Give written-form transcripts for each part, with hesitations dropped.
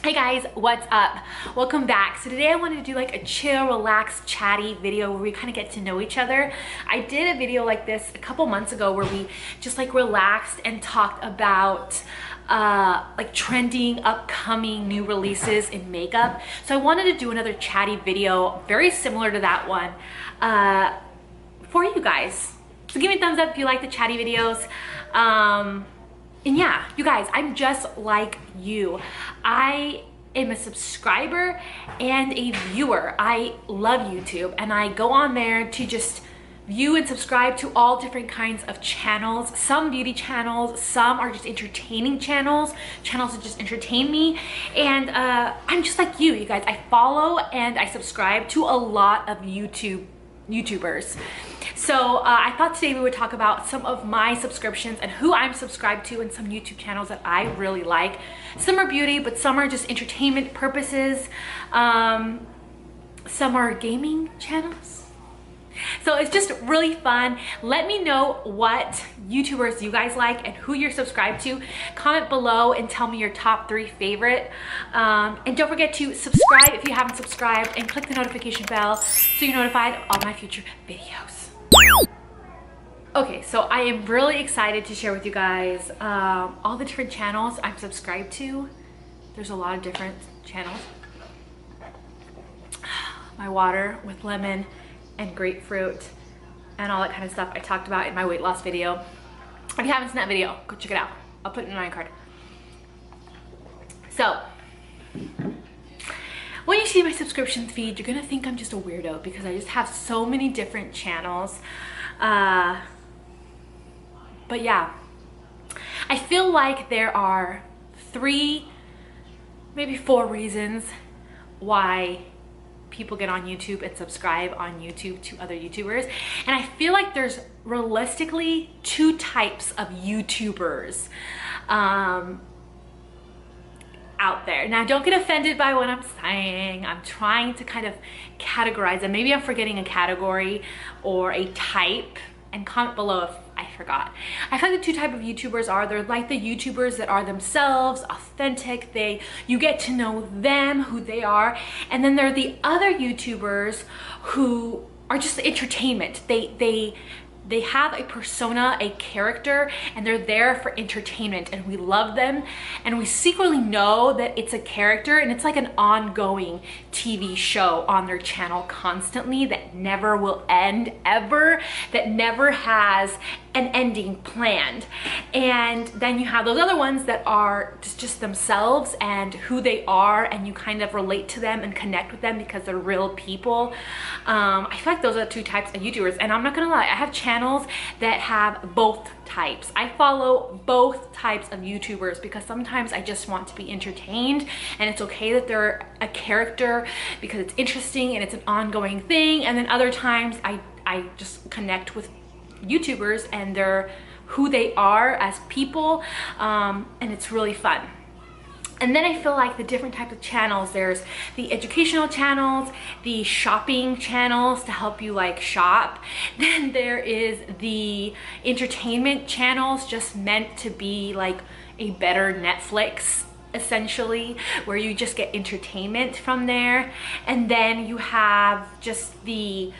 Hey guys, what's up? Welcome back. So today I wanted to do like a chill, relaxed, chatty video where we kind of get to know each other. I did a video like this a couple months ago where we just like relaxed and talked about like trending, upcoming new releases in makeup. So I wanted to do another chatty video very similar to that one for you guys. So give me a thumbs up if you like the chatty videos. And yeah, you guys, I'm just like you. I am a subscriber and a viewer. I love YouTube and I go on there to just view and subscribe to all different kinds of channels. Some beauty channels, some are just entertaining channels that just entertain me. And I'm just like you guys. I follow and I subscribe to a lot of YouTubers. So I thought today we would talk about some of my subscriptions and who I'm subscribed to and some YouTube channels that I really like. Some are beauty, but some are just entertainment purposes. Some are gaming channels. So it's just really fun. Let me know what YouTubers you guys like and who you're subscribed to. Comment below and tell me your top 3 favorite. And don't forget to subscribe if you haven't subscribed and click the notification bell so you're notified of all my future videos. Okay, so I am really excited to share with you guys all the different channels I'm subscribed to. There's a lot of different channels. My water with lemon and grapefruit and all that kind of stuff I talked about in my weight loss video. If you haven't seen that video, go check it out. I'll put it in my card. So, when you see my subscription feed, you're gonna think I'm just a weirdo because I just have so many different channels. But yeah, I feel like there are 3, maybe 4 reasons why people get on YouTube and subscribe on YouTube to other YouTubers. And I feel like there's realistically 2 types of YouTubers out there. Now don't get offended by what I'm saying. I'm trying to kind of categorize them. Maybe I'm forgetting a category or a type, and comment below if I forgot. I feel like the 2 types of YouTubers are, they're like the YouTubers that are themselves, authentic, you get to know them, who they are, and then there are the other YouTubers who are just entertainment. They have a persona, a character, and they're there for entertainment, and we love them, and we secretly know that it's a character, and it's like an ongoing TV show on their channel constantly that never will end, ever, that never has an ending planned. And then you have those other ones that are just themselves and who they are, and you kind of relate to them and connect with them because they're real people. I feel like those are the 2 types of YouTubers, and I'm not gonna lie, I have channels that have both types. I follow both types of YouTubers because sometimes I just want to be entertained, and it's okay that they're a character because it's interesting and it's an ongoing thing, and then other times I just connect with YouTubers and they're who they are as people, and it's really fun. And then I feel like the different types of channels, there's the educational channels, the shopping channels to help you like shop. Then there is the entertainment channels, just meant to be like a better Netflix, essentially, where you just get entertainment from there. And then you have just the,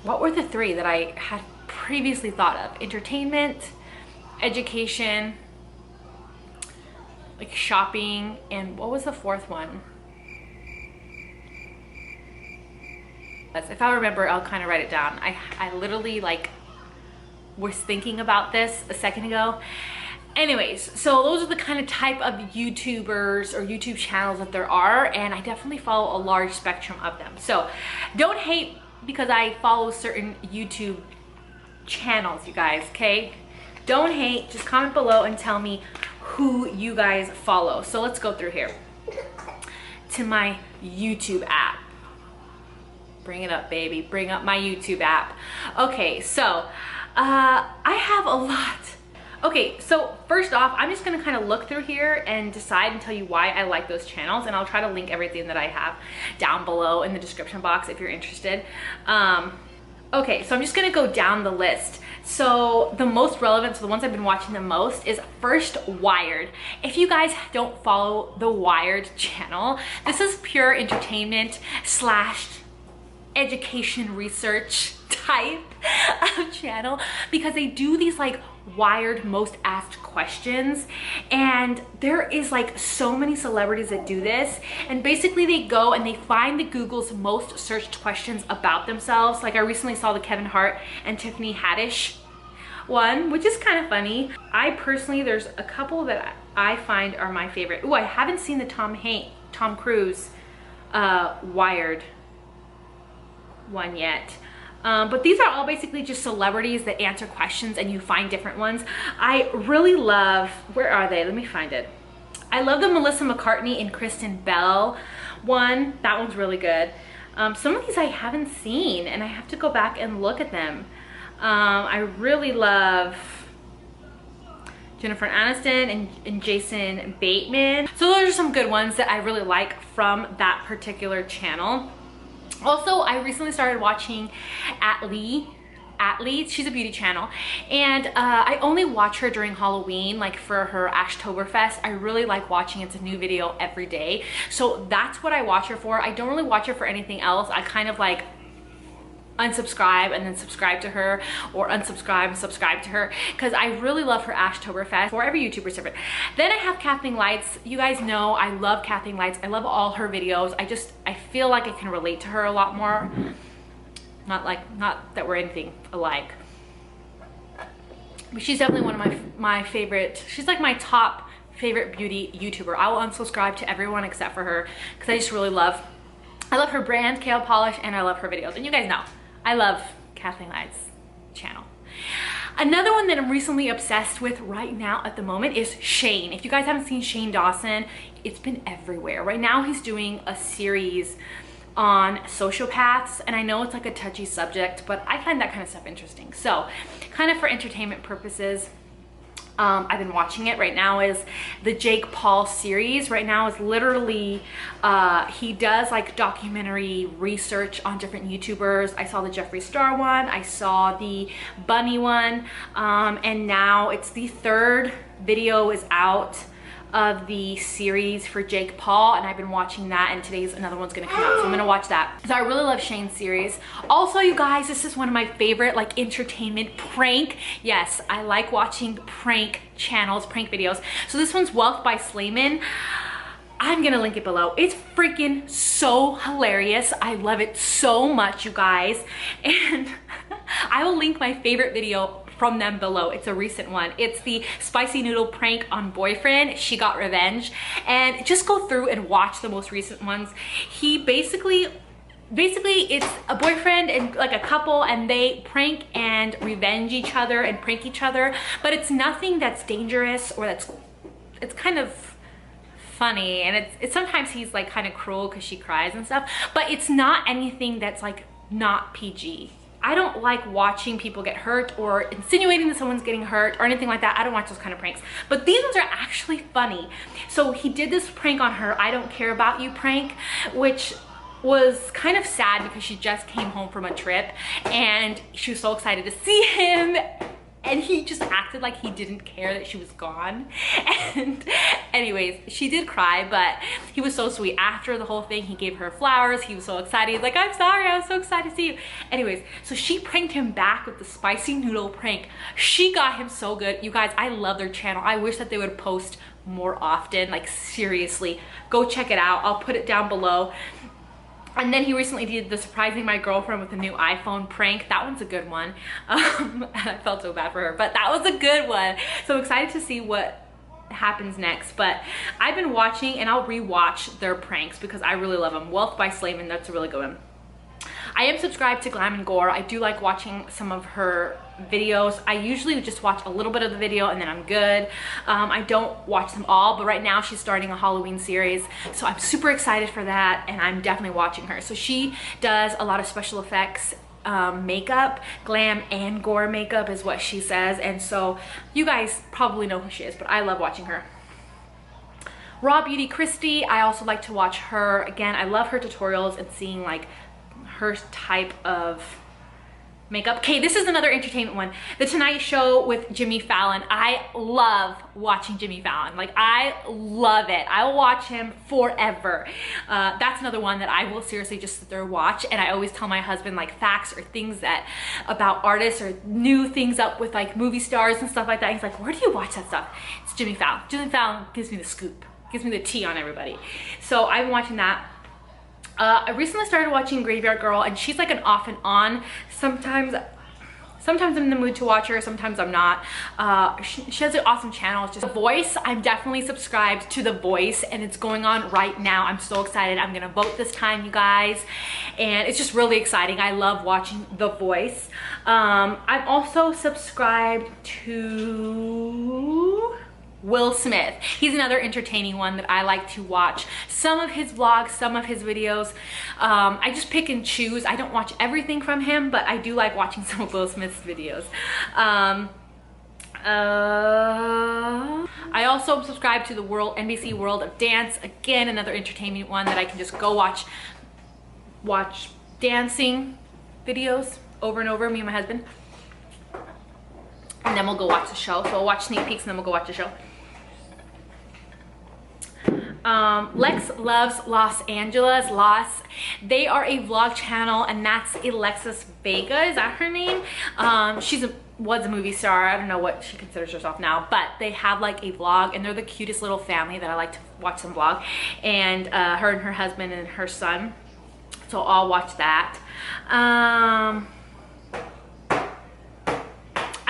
what were the 3 that I had previously thought of? Entertainment, education, like shopping, and what was the 4th one? If I remember, I'll kind of write it down. I literally like was thinking about this a second ago. Anyways, so those are the kind of type of YouTubers or YouTube channels that there are, and I definitely follow a large spectrum of them. So don't hate because I follow certain YouTube channels, you guys, okay? Don't hate, just comment below and tell me who you guys follow. So let's go through here to my YouTube app. Bring it up, baby. Bring up my YouTube app. Okay, so I have a lot. Okay, so first off, I'm just gonna kind of look through here and decide and tell you why I like those channels, and I'll try to link everything that I have down below in the description box if you're interested. Okay, so I'm just gonna go down the list. So the most relevant, so the ones I've been watching the most is first Wired. If you guys don't follow the Wired channel, this is pure entertainment slash education research type of channel, because they do these like Wired most asked questions, and there is like so many celebrities that do this, and basically they go and they find the Google's most searched questions about themselves. Like I recently saw the Kevin Hart and Tiffany Haddish one, which is kind of funny. I personally, there's a couple that I find are my favorite. Oh, I haven't seen the Tom Cruise Wired one yet. But these are all basically just celebrities that answer questions, and you find different ones. I really love, where are they? Let me find it. I love the Melissa McCartney and Kristen Bell one. That one's really good. Some of these I haven't seen, and I have to go back and look at them. I really love Jennifer Aniston and Jason Bateman. So those are some good ones that I really like from that particular channel. Also, I recently started watching Atleeey. She's a beauty channel, and I only watch her during Halloween, like for her Ashtoberfest. I really like watching it's a new video every day, so that's what I watch her for. I don't really watch her for anything else. I kind of like unsubscribe and then subscribe to her, or unsubscribe and subscribe to her, because I really love her Ashtoberfest. For every YouTuber different. Then I have KathleenLights. You guys know I love KathleenLights. I love all her videos. I feel like I can relate to her a lot more. Not that we're anything alike, but she's definitely one of my favorite. She's like my top favorite beauty YouTuber. I will unsubscribe to everyone except for her, because I just really love her brand, Kale Polish, and I love her videos. And you guys know I love KathleenLights channel. Another one that I'm recently obsessed with right now at the moment is Shane. If you guys haven't seen Shane Dawson, it's been everywhere. Right now he's doing a series on sociopaths, and I know it's like a touchy subject, but I find that kind of stuff interesting. So kind of for entertainment purposes, I've been watching it. Right now is the Jake Paul series. Right now is literally, he does like documentary research on different YouTubers. I saw the Jeffree Star one, I saw the Bunny one, and now it's the third video is out of the series for Jake Paul, and I've been watching that, and today's another one's gonna come out, so I'm gonna watch that. So I really love Shane's series. Also, you guys, this is one of my favorite like entertainment prank. Yes, I like watching prank channels, prank videos. So this one's Wealth by Slaiman. I'm gonna link it below. It's freaking so hilarious. I love it so much, you guys. And I will link my favorite video from them below. It's a recent one. It's the spicy noodle prank on boyfriend. She got revenge. And just go through and watch the most recent ones. He basically it's a boyfriend and like a couple, and they prank and revenge each other and prank each other, but it's nothing that's dangerous, or it's kind of funny, and it's sometimes he's like kind of cruel because she cries and stuff, but it's not anything that's like not PG. I don't like watching people get hurt or insinuating that someone's getting hurt or anything like that. I don't watch those kind of pranks, but these ones are actually funny. So he did this prank on her, I don't care about you prank, which was kind of sad because she just came home from a trip and she was so excited to see him, and he just acted like he didn't care that she was gone. And anyways, she did cry, but he was so sweet. After the whole thing, he gave her flowers. He was so excited. He's like, I'm sorry, I was so excited to see you. Anyways, so she pranked him back with the spicy noodle prank. She got him so good. You guys, I love their channel. I wish that they would post more often. Like seriously, go check it out. I'll put it down below. And then he recently did the surprising my girlfriend with a new iPhone prank. That one's a good one. I felt so bad for her, but that was a good one. So I'm excited to see what happens next. But I've been watching, and I'll rewatch their pranks because I really love them. Wealth by Slaiman, that's a really good one. I am subscribed to Glam Gore. I do like watching some of her videos. I usually just watch a little bit of the video and then I'm good. I don't watch them all, but right now she's starting a Halloween series, so I'm super excited for that, and I'm definitely watching her. So she does a lot of special effects makeup, glam and gore makeup is what she says, and so you guys probably know who she is, but I love watching her. Raw Beauty Christy, I also like to watch her. Again, I love her tutorials and seeing like her type of makeup. Okay, this is another entertainment one. The Tonight Show with Jimmy Fallon. I love watching Jimmy Fallon. Like, I love it. I will watch him forever. That's another one that I will seriously just sit there and watch. And I always tell my husband like facts or things that about artists or new things up with like movie stars and stuff like that. He's like, where do you watch that stuff? It's Jimmy Fallon. Jimmy Fallon gives me the scoop, gives me the tea on everybody. So I've been watching that. I recently started watching Graveyard Girl, and she's like an off and on. Sometimes I'm in the mood to watch her, sometimes I'm not. She has an awesome channel. It's just The Voice. I'm definitely subscribed to The Voice, and it's going on right now. I'm so excited. I'm gonna vote this time, you guys, and it's just really exciting. I love watching The Voice. I'm also subscribed to Will Smith. He's another entertaining one that I like to watch. Some of his vlogs, some of his videos. I just pick and choose. I don't watch everything from him, but I do like watching some of Will Smith's videos. I also subscribe to the NBC World of Dance. Again, another entertainment one that I can just go watch dancing videos over and over, me and my husband. And then we'll go watch the show. So we'll watch sneak peeks and then we'll go watch the show. Lex Loves Los Angeles. They are a vlog channel, and that's Alexis Vega. Is that her name? Was a movie star. I don't know what she considers herself now, but they have like a vlog, and they're the cutest little family that I like to watch them vlog. And her and her husband and her son. So I'll watch that. I'm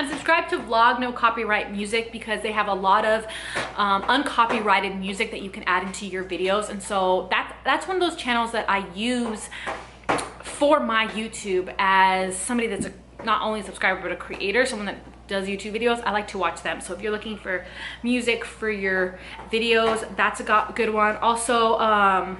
subscribed to Vlog No Copyright Music because they have a lot of uncopyrighted music that you can add into your videos, and so that's one of those channels that I use for my YouTube as somebody that's not only a subscriber but a creator, someone that does YouTube videos. I like to watch them. So if you're looking for music for your videos, that's a good one. Also,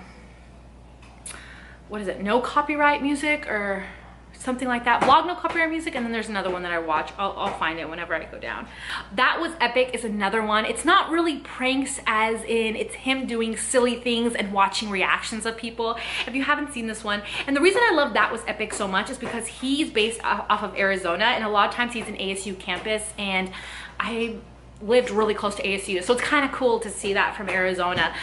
what is it? No Copyright Music or something like that. Vlog No Copyright Music, and then there's another one that I watch. I'll find it whenever I go down. That Was Epic is another one. It's not really pranks as in it's him doing silly things and watching reactions of people. If you haven't seen this one, and the reason I love That Was Epic so much is because he's based off of Arizona, and a lot of times he's an ASU campus, and I lived really close to ASU, so it's kind of cool to see that from Arizona.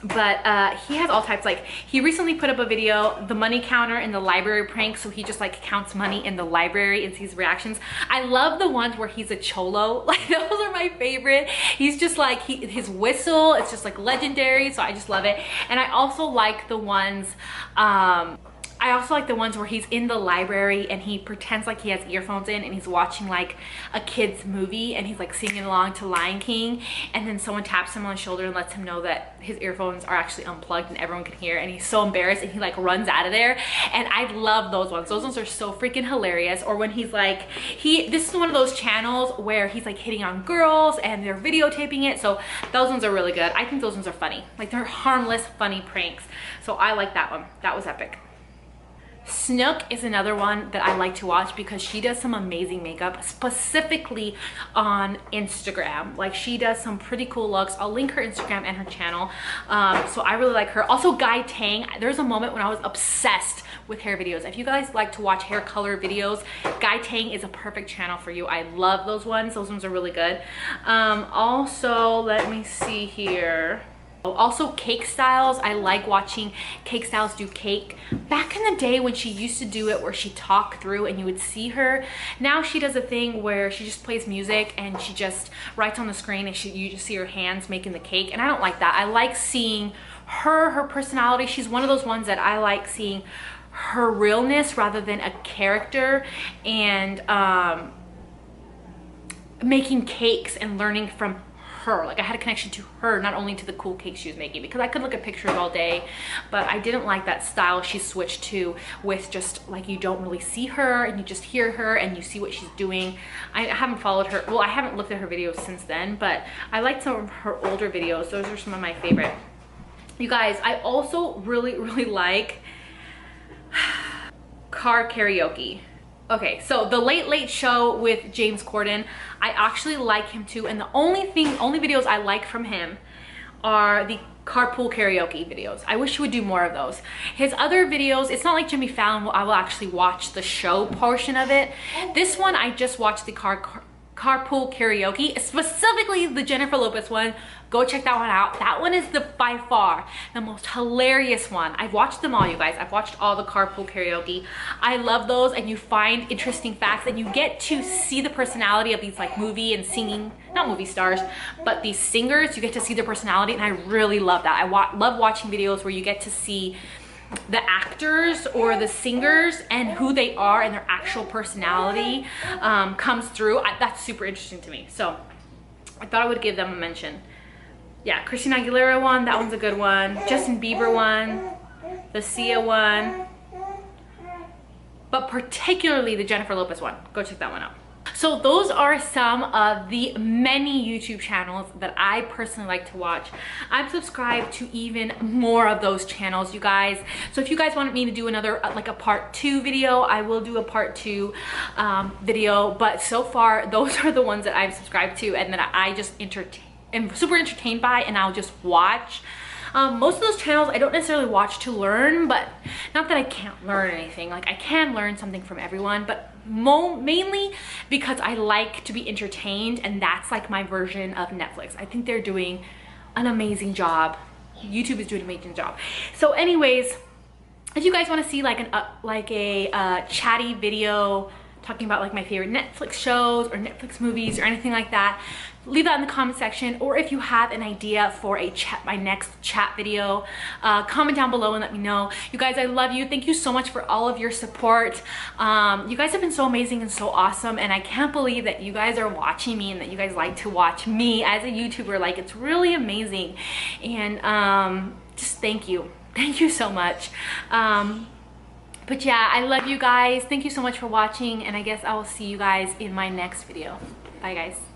But he has all types. Like, he recently put up a video, the money counter in the library prank, so he just like counts money in the library and sees reactions. I love the ones where he's a cholo. Like, those are my favorite. He's just like, his whistle, it's just like legendary, so I just love it. And I also like the ones where he's in the library and he pretends like he has earphones in and he's watching like a kid's movie, and he's like singing along to Lion King, and then someone taps him on the shoulder and lets him know that his earphones are actually unplugged and everyone can hear, and he's so embarrassed and he like runs out of there. And I love those ones. Those ones are so freaking hilarious. Or when he's like, this is one of those channels where he's like hitting on girls and they're videotaping it. So those ones are really good. I think those ones are funny. Like, they're harmless, funny pranks. So I like that one. That Was Epic. Snook is another one that I like to watch because she does some amazing makeup, specifically on Instagram. Like, she does some pretty cool looks. I'll link her Instagram and her channel. So I really like her. Also, Guy Tang. There's a moment when I was obsessed with hair videos. If you guys like to watch hair color videos, Guy Tang is a perfect channel for you. I love those ones. Those ones are really good. Also, let me see here. Also, Cake Styles. I like watching Cake Styles do cake. Back in the day when she used to do it where she talked through and you would see her, now she does a thing where she just plays music and she just writes on the screen, and you just see her hands making the cake, and I don't like that. I like seeing her personality. She's one of those ones that I like seeing her realness rather than a character, and making cakes and learning from her. Like, I had a connection to her, not only to the cool cake she was making, because I could look at pictures all day, but I didn't like that style she switched to, with just like, you don't really see her and you just hear her and you see what she's doing. I haven't followed her, well, I haven't looked at her videos since then, but I liked some of her older videos. Those are some of my favorite. You guys, I also really like car karaoke. Okay, so the Late Late Show with James Corden, I actually like him too, and the only videos I like from him are the carpool karaoke videos. I wish he would do more of those. His other videos, it's not like Jimmy Fallon, I will actually watch the show portion of it. This one, I just watched the carpool karaoke, specifically the Jennifer Lopez one. Go check that one out. That one is by far the most hilarious one. I've watched them all, you guys. I've watched all the carpool karaoke. I love those, and you find interesting facts, and you get to see the personality of these like movie and singing, not movie stars, but these singers. You get to see their personality, and I really love that. I love watching videos where you get to see the actors or the singers and who they are and their actual personality comes through. That's super interesting to me, so I thought I would give them a mention. Yeah, Christina Aguilera one, that one's a good one. Justin Bieber one, the Sia one, but particularly the Jennifer Lopez one. Go check that one out. So those are some of the many YouTube channels that I personally like to watch. I'm subscribed to even more of those channels, you guys. So if you guys want me to do another like a part 2 video, I will do a part 2 video. But so far, those are the ones that I'm subscribed to and that I just am super entertained by, and I'll just watch. Most of those channels I don't necessarily watch to learn, but not that I can't learn anything. Like, I can learn something from everyone, but mainly because I like to be entertained, and that's like my version of Netflix. I think they're doing an amazing job. YouTube is doing an amazing job. So anyways, if you guys want to see like a chatty video talking about like my favorite Netflix shows or Netflix movies or anything like that, leave that in the comment section. Or if you have an idea for my next chat video, comment down below and let me know. You guys, I love you. Thank you so much for all of your support. You guys have been so amazing and so awesome, and I can't believe that you guys are watching me and that you guys like to watch me as a YouTuber. Like, it's really amazing, and just thank you so much. But yeah, I love you guys. Thank you so much for watching, and I guess I will see you guys in my next video. Bye guys.